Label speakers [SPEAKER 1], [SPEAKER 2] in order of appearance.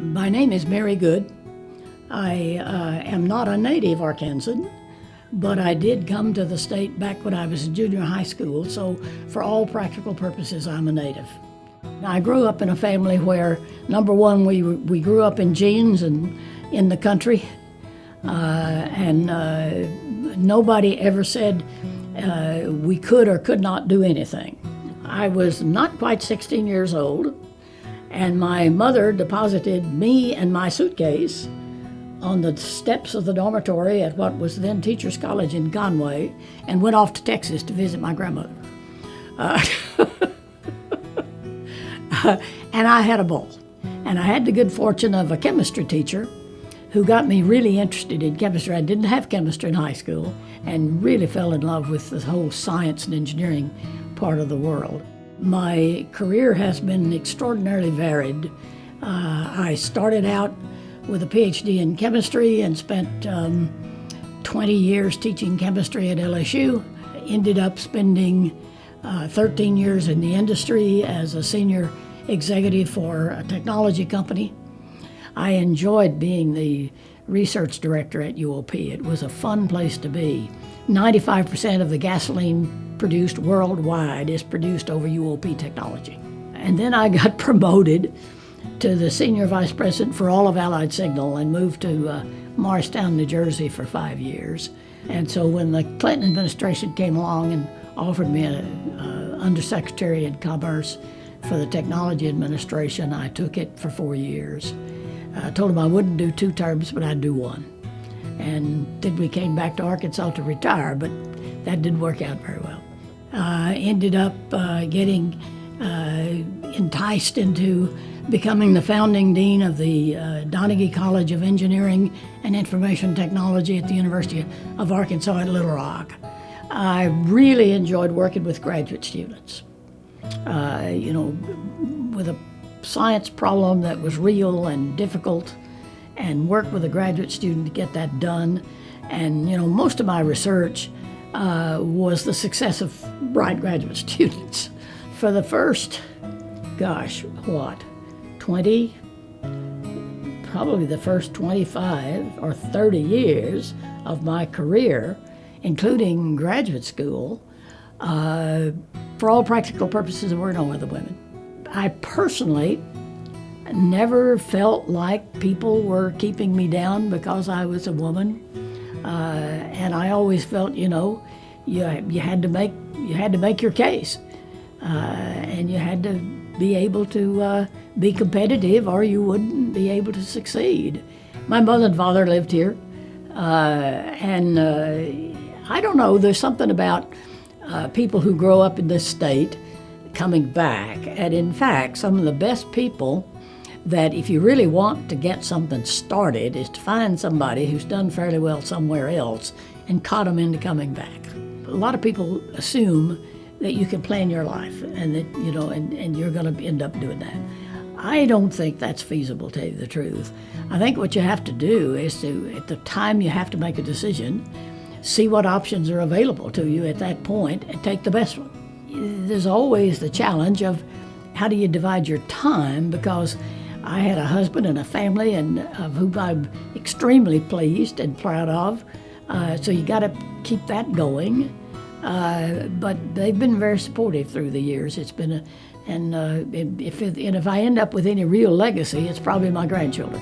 [SPEAKER 1] My name is Mary Good. I am not a native Arkansan, but I did come to the state back when I was in junior high school, so for all practical purposes, I'm a native. I grew up in a family where, number one, we grew up in jeans and in the country, and nobody ever said we could or could not do anything. I was not quite 16 years old, and my mother deposited me and my suitcase on the steps of the dormitory at what was then Teachers College in Conway, and went off to Texas to visit my grandmother. And I had a ball. And I had the good fortune of a chemistry teacher who got me really interested in chemistry. I didn't have chemistry in high school and really fell in love with the whole science and engineering part of the world. My career has been extraordinarily varied. I started out with a PhD in chemistry and spent 20 years teaching chemistry at LSU. Ended up spending 13 years in the industry as a senior executive for a technology company. I enjoyed being the research director at UOP. It was a fun place to be. 95% of the gasoline produced worldwide is produced over UOP technology. And then I got promoted to the senior vice president for all of Allied Signal and moved to Morristown, New Jersey for 5 years. And so when the Clinton administration came along and offered me an undersecretary in commerce for the technology administration, I took it for 4 years. I told him I wouldn't do 2 terms, but I'd do 1. And then we came back to Arkansas to retire, but that didn't work out very well. Ended up getting enticed into becoming the founding dean of the Donaghy College of Engineering and Information Technology at the University of Arkansas at Little Rock. I really enjoyed working with graduate students. With a science problem that was real and difficult, and work with a graduate student to get that done. And most of my research was the success of bright graduate students. For the first, 20, probably the first 25 or 30 years of my career, including graduate school, for all practical purposes, there were no other women. I personally never felt like people were keeping me down because I was a woman, and I always felt, you had to make your case, and you had to be able to be competitive, or you wouldn't be able to succeed. My mother and father lived here, and I don't know. There's something about people who grow up in this state coming back, and in fact, some of the best people that if you really want to get something started is to find somebody who's done fairly well somewhere else and caught them into coming back. A lot of people assume that you can plan your life and that, and you're going to end up doing that. I don't think that's feasible, to tell you the truth. I think what you have to do is to, at the time you have to make a decision, see what options are available to you at that point and take the best one. There's always the challenge of how do you divide your time, because I had a husband and a family and of whom I'm extremely pleased and proud of. So you got to keep that going. But they've been very supportive through the years. It's been if I end up with any real legacy, it's probably my grandchildren.